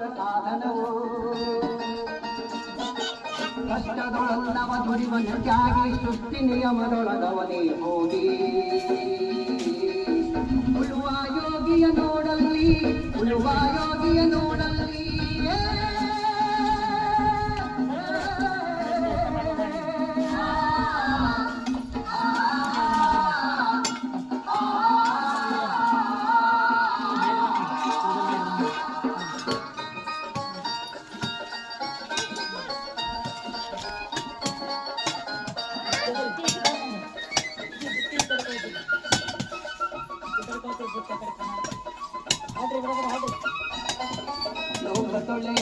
ದೇವರ ಸಾಧನವು ಕಷ್ಟದೊಳಲ್ಲವ ದುಡಿವನು ತ್ಯಾಗಿ ಸೃಷ್ಟಿ ನಿಯಮದೊಳಗವನೇ ಹೋಗಿ ಉಳುವ ಯೋಗಿಯ ನೋಡಲ್ಲಿ ಉಳುವ ಯೋಗಿಯ ನೋಡಲ್ಲಿ ಲೋಕ ತೊಳೆ